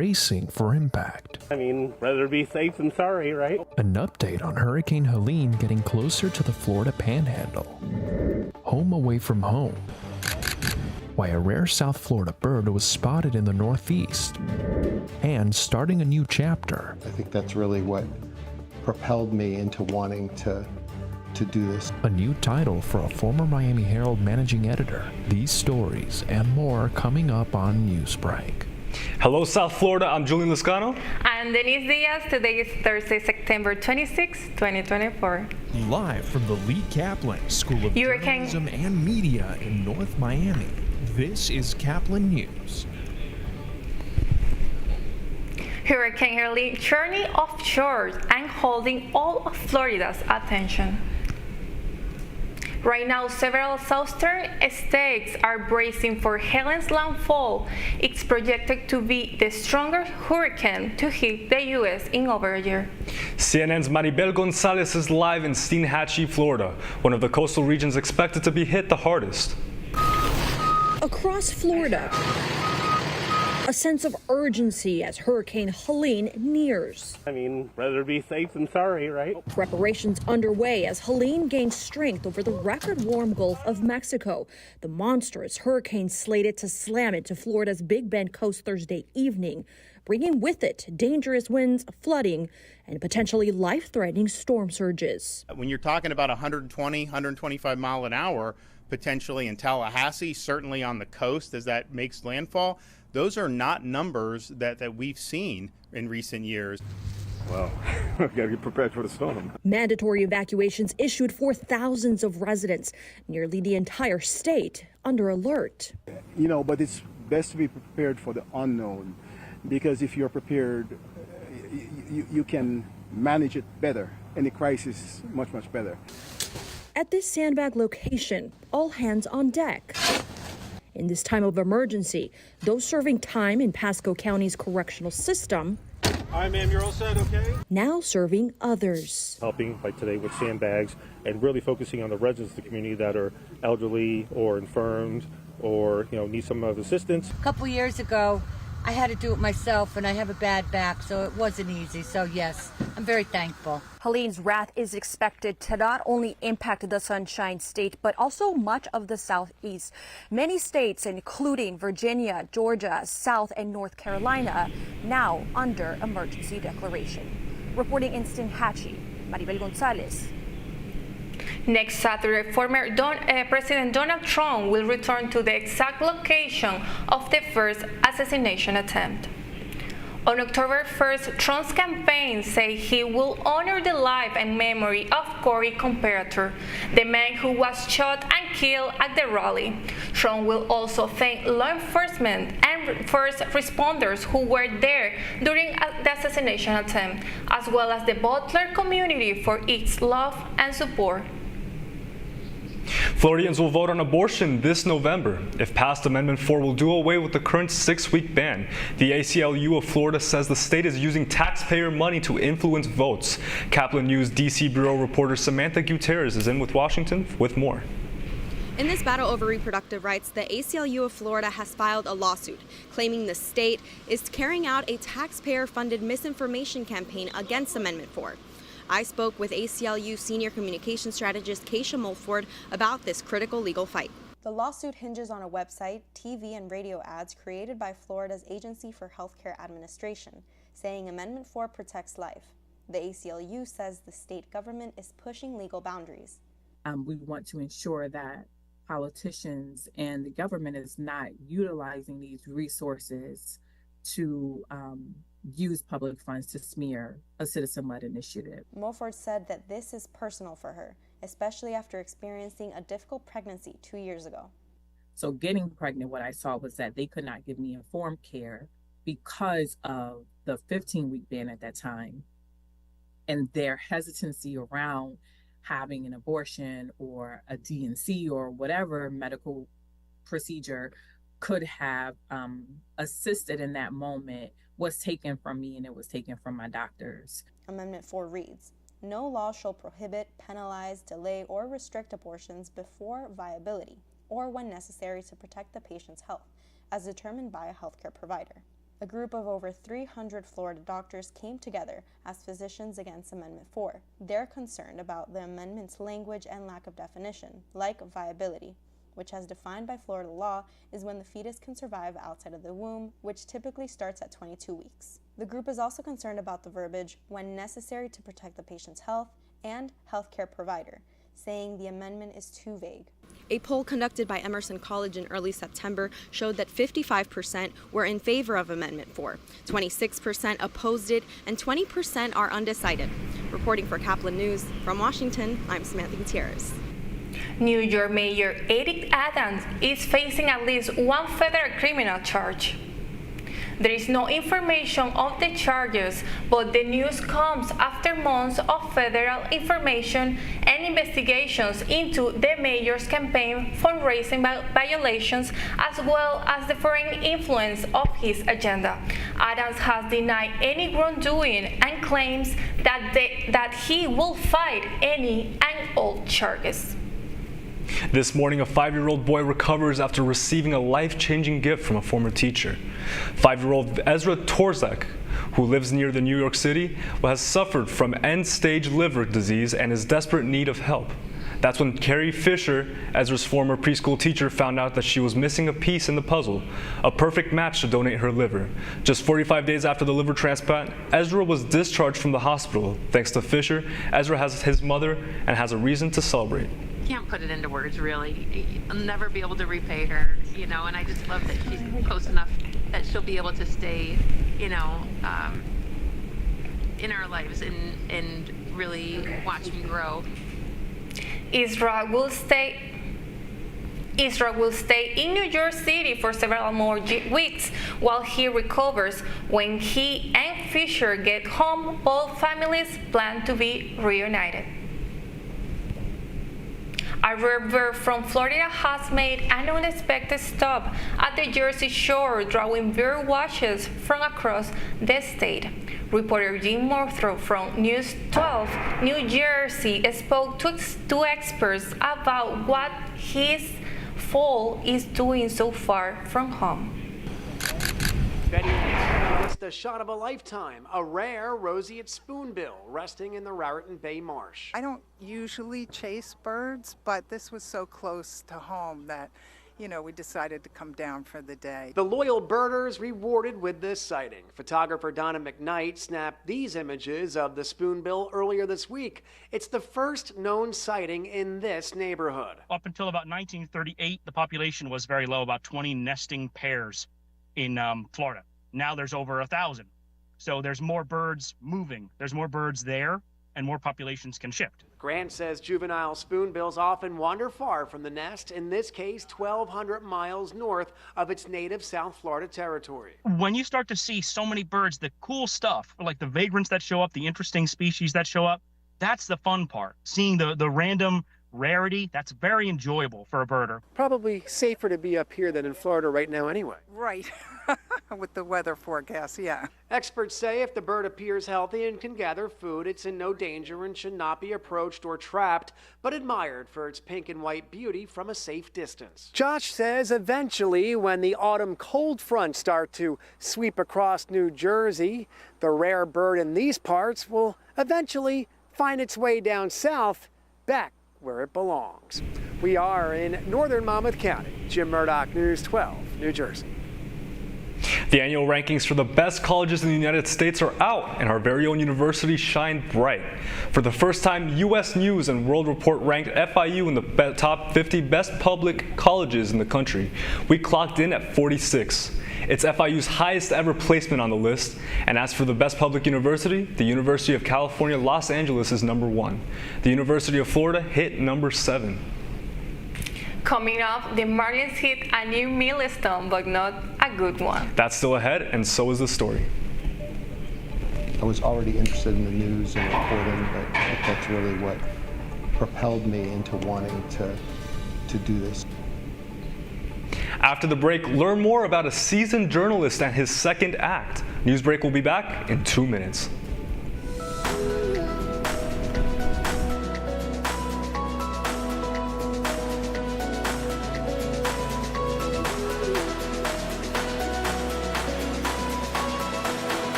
bracing for impact. I mean, rather be safe than sorry, right? An update on Hurricane Helene getting closer to the Florida Panhandle. Home away from home. Why a rare South Florida bird was spotted in the Northeast. And starting a new chapter. I think that's really what propelled me into wanting to do this. A new title for a former Miami Herald managing editor. These stories and more coming up on Newsbreak. Hello, South Florida. I'm Julian Lascano. I'm Denise Diaz. Today is Thursday, September 26, 2024. Live from the Lee Caplin School of Journalism and Media in North Miami, this is Caplin News. Hurricane Helene churning offshore and holding all of Florida's attention. Right now, several southern states are bracing for Helene's landfall. It's projected to be the strongest hurricane to hit the U.S. in over a year. CNN's Maribel Gonzalez is live in Steinhatchee, Florida, one of the coastal regions expected to be hit the hardest. Across Florida, a sense of urgency as Hurricane Helene nears. I mean, rather be safe than sorry, right? Preparations underway as Helene gains strength over the record warm Gulf of Mexico. The monstrous hurricane slated to slam into Florida's Big Bend coast Thursday evening, bringing with it dangerous winds, flooding, and potentially life-threatening storm surges. When you're talking about 120, 125 mile an hour, potentially in Tallahassee, certainly on the coast as that makes landfall, those are not numbers that we've seen in recent years. Well, we've got to get prepared for the storm. Mandatory evacuations issued for thousands of residents, nearly the entire state under alert. You know, but it's best to be prepared for the unknown, because if you're prepared, you can manage it better. Any crisis, much better. At this sandbag location, all hands on deck. In this time of emergency, those serving time in Pasco County's correctional system. All right, ma'am, you're all set, okay? Now serving others. Helping, like today, with sandbags and really focusing on the residents of the community that are elderly or infirmed or, need some of assistance. A couple years ago, I had to do it myself, and I have a bad back, so it wasn't easy. So, yes, I'm very thankful. Helene's wrath is expected to not only impact the Sunshine State, but also much of the Southeast. Many states, including Virginia, Georgia, South and North Carolina, now under emergency declaration. Reporting in Steinhatchee, Maribel Gonzalez. Next Saturday, former President Donald Trump will return to the exact location of the first assassination attempt. On October 1st, Trump's campaign said he will honor the life and memory of Corey Comparator, the man who was shot and killed at the rally. Trump will also thank law enforcement and first responders who were there during the assassination attempt, as well as the Butler community for its love and support. Floridians will vote on abortion this November. If passed, Amendment 4 will do away with the current 6-week ban. The ACLU of Florida says the state is using taxpayer money to influence votes. Caplin News DC Bureau reporter Samantha Gutierrez is in with Washington with more. In this battle over reproductive rights, the ACLU of Florida has filed a lawsuit claiming the state is carrying out a taxpayer-funded misinformation campaign against Amendment 4. I spoke with ACLU senior communication strategist Keisha Mulford about this critical legal fight. The lawsuit hinges on a website, TV, and radio ads created by Florida's Agency for Healthcare Administration, saying Amendment 4 protects life. The ACLU says the state government is pushing legal boundaries. We want to ensure that politicians and the government is not utilizing these resources to use public funds to smear a citizen-led initiative. Mulford said that this is personal for her, especially after experiencing a difficult pregnancy 2 years ago. So getting pregnant, what I saw was that they could not give me informed care because of the 15-week ban at that time and their hesitancy around having an abortion or a DNC or whatever medical procedure could have assisted in that moment was taken from me, and it was taken from my doctors. Amendment 4 reads, no law shall prohibit, penalize, delay, or restrict abortions before viability or when necessary to protect the patient's health, as determined by a healthcare provider. A group of over 300 Florida doctors came together as Physicians Against Amendment 4. They're concerned about the amendment's language and lack of definition, like viability, which as defined by Florida law is when the fetus can survive outside of the womb, which typically starts at 22 weeks. The group is also concerned about the verbiage, when necessary to protect the patient's health, and healthcare provider, saying the amendment is too vague. A poll conducted by Emerson College in early September showed that 55% were in favor of Amendment 4, 26% opposed it, and 20% are undecided. Reporting for Caplin News from Washington, I'm Samantha Gutierrez. New York Mayor Eric Adams is facing at least one federal criminal charge. There is no information of the charges, but the news comes after months of federal information and investigations into the mayor's campaign fundraising violations, as well as the foreign influence of his agenda. Adams has denied any wrongdoing and claims that he will fight any and all charges. This morning, a 5-year-old boy recovers after receiving a life-changing gift from a former teacher. 5-year-old Ezra Torzek, who lives near the New York City, has suffered from end-stage liver disease and is in desperate need of help. That's when Carrie Fisher, Ezra's former preschool teacher, found out that she was missing a piece in the puzzle, a perfect match to donate her liver. Just 45 days after the liver transplant, Ezra was discharged from the hospital. Thanks to Fisher, Ezra has his mother and has a reason to celebrate. Can't put it into words, really. I'll never be able to repay her, and I just love that she's close enough that she'll be able to stay, in our lives and really watch me grow. Israel will stay in New York City for several more weeks while he recovers. When he and Fisher get home, both families plan to be reunited. A river from Florida has made an unexpected stop at the Jersey Shore, drawing bird watchers from across the state. Reporter Jim Morthrow from News 12 New Jersey spoke to experts about what his fall is doing so far from home. It's the shot of a lifetime, a rare roseate spoonbill resting in the Raritan Bay Marsh. I don't usually chase birds, but this was so close to home that, we decided to come down for the day. The loyal birders rewarded with this sighting. Photographer Donna McKnight snapped these images of the spoonbill earlier this week. It's the first known sighting in this neighborhood. Up until about 1938, the population was very low, about 20 nesting pairs in Florida. Now there's over 1,000. So there's more birds moving. There's more birds there, and more populations can shift. Grant says juvenile spoonbills often wander far from the nest, in this case 1,200 miles north of its native South Florida territory. When you start to see so many birds, the cool stuff, like the vagrants that show up, the interesting species that show up, that's the fun part. Seeing the random rarity, that's very enjoyable for a birder. Probably safer to be up here than in Florida right now anyway. Right. With the weather forecast, yeah. Experts say if the bird appears healthy and can gather food, it's in no danger and should not be approached or trapped, but admired for its pink and white beauty from a safe distance. Josh says eventually, when the autumn cold fronts start to sweep across New Jersey, the rare bird in these parts will eventually find its way down south, back where it belongs. We are in northern Monmouth County. Jim Murdoch, News 12, New Jersey. The annual rankings for the best colleges in the United States are out, and our very own university shined bright. For the first time, U.S. News and World Report ranked FIU in the top 50 best public colleges in the country. We clocked in at 46. It's FIU's highest ever placement on the list, and as for the best public university, the University of California, Los Angeles is number 1. The University of Florida hit number 7. Coming up, the Marlins hit a new milestone, but not a good one. That's still ahead, and so is the story. I was already interested in the news and reporting, but that's really what propelled me into wanting to do this. After the break, learn more about a seasoned journalist and his second act. Newsbreak will be back in 2 minutes.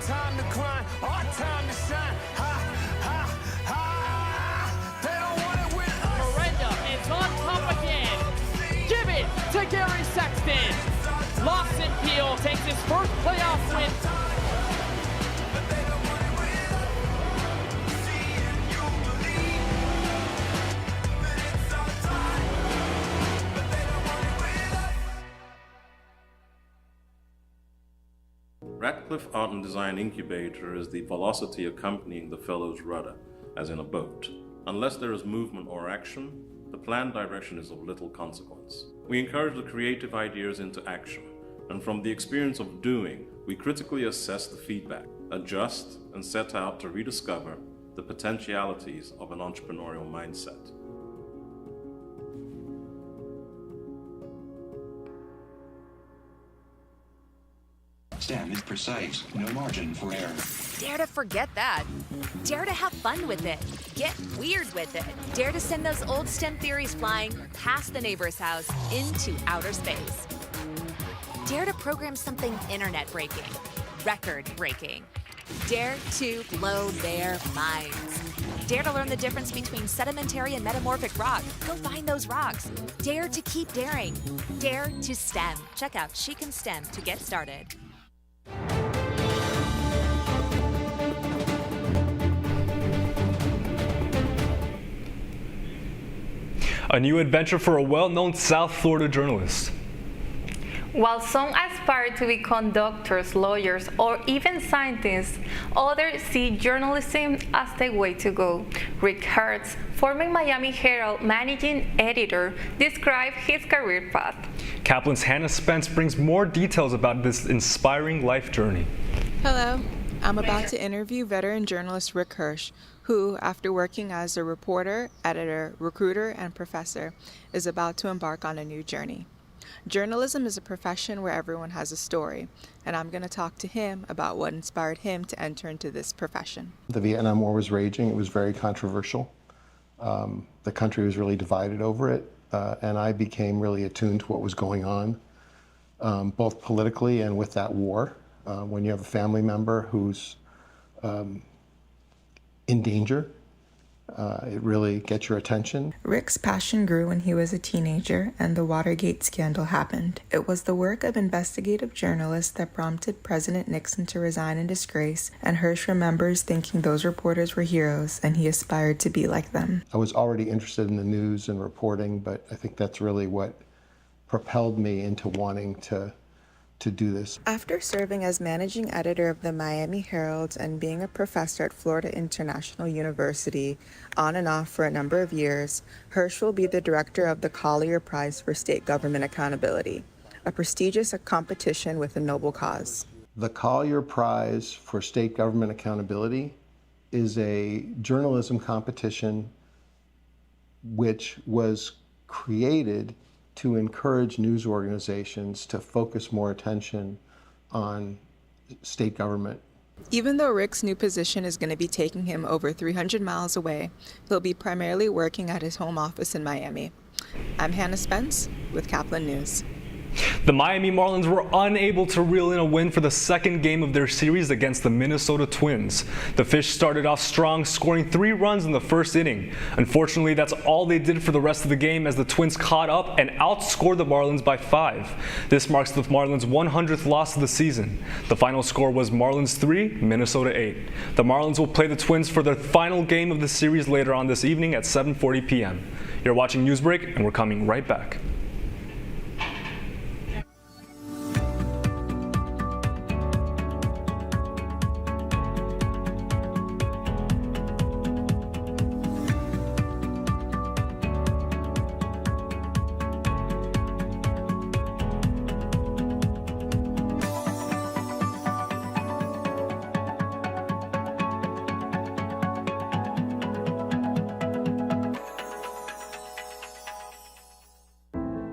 time to grind, our time to shine. Ha, ha, ha. They don't want it with us. Miranda is on top again. Give it to Gary Sexton. Lawson Peel takes his first playoff win. Radcliffe Art and Design Incubator is the velocity accompanying the fellow's rudder, as in a boat. Unless there is movement or action, the planned direction is of little consequence. We encourage the creative ideas into action, and from the experience of doing, we critically assess the feedback, adjust, and set out to rediscover the potentialities of an entrepreneurial mindset. STEM is precise, no margin for error. Dare to forget that. Dare to have fun with it. Get weird with it. Dare to send those old STEM theories flying past the neighbor's house into outer space. Dare to program something internet-breaking, record-breaking. Dare to blow their minds. Dare to learn the difference between sedimentary and metamorphic rock. Go find those rocks. Dare to keep daring. Dare to STEM. Check out She Can STEM to get started. A new adventure for a well-known South Florida journalist. While some aspire to become doctors, lawyers, or even scientists, others see journalism as the way to go. Rick Hertz, former Miami Herald managing editor, described his career path. Caplin's Hannah Spence brings more details about this inspiring life journey. Hello, I'm about to interview veteran journalist Rick Hirsch, who, after working as a reporter, editor, recruiter, and professor, is about to embark on a new journey. Journalism is a profession where everyone has a story, and I'm going to talk to him about what inspired him to enter into this profession. The Vietnam War was raging. It was very controversial. The country was really divided over it, and I became really attuned to what was going on, both politically and with that war. When you have a family member who's in danger, it really gets your attention. Rick's passion grew when he was a teenager and the Watergate scandal happened. It was the work of investigative journalists that prompted President Nixon to resign in disgrace, and Hirsch remembers thinking those reporters were heroes and he aspired to be like them. I was already interested in the news and reporting, but I think that's really what propelled me into wanting to do this. After serving as managing editor of the Miami Herald and being a professor at Florida International University on and off for a number of years, Hirsch will be the director of the Collier Prize for State Government Accountability, a prestigious competition with a noble cause. The Collier Prize for State Government Accountability is a journalism competition which was created to encourage news organizations to focus more attention on state government. Even though Rick's new position is going to be taking him over 300 miles away, he'll be primarily working at his home office in Miami. I'm Hannah Spence with Caplin News. The Miami Marlins were unable to reel in a win for the second game of their series against the Minnesota Twins. The Fish started off strong, scoring 3 runs in the first inning. Unfortunately, that's all they did for the rest of the game as the Twins caught up and outscored the Marlins by 5. This marks the Marlins' 100th loss of the season. The final score was Marlins 3, Minnesota 8. The Marlins will play the Twins for their final game of the series later on this evening at 7:40 p.m. You're watching Newsbreak, and we're coming right back.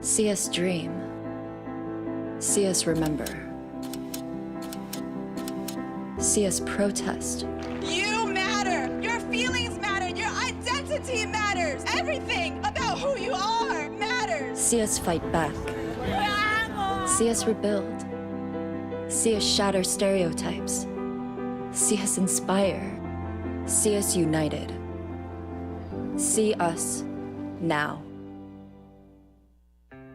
See us dream. See us remember. See us protest. You matter. Your feelings matter. Your identity matters. Everything about who you are matters. See us fight back. See us rebuild. See us shatter stereotypes. See us inspire. See us united. See us now.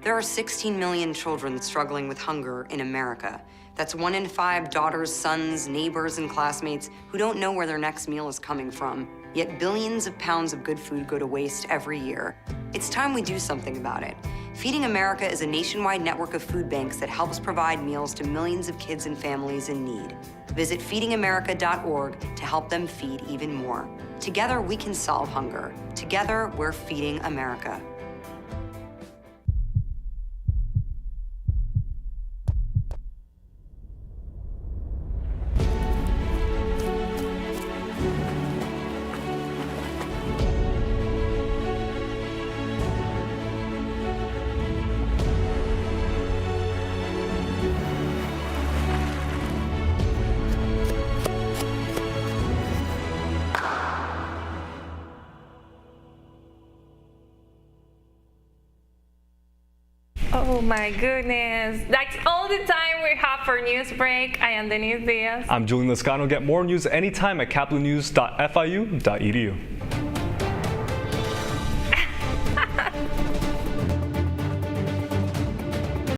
There are 16 million children struggling with hunger in America. That's 1 in 5 daughters, sons, neighbors, and classmates who don't know where their next meal is coming from. Yet billions of pounds of good food go to waste every year. It's time we do something about it. Feeding America is a nationwide network of food banks that helps provide meals to millions of kids and families in need. Visit feedingamerica.org to help them feed even more. Together, we can solve hunger. Together, we're feeding America. Oh my goodness. That's all the time we have for Newsbreak. I am Denise Diaz. I'm Julian Lascano. Get more news anytime at caplinnews.fiu.edu.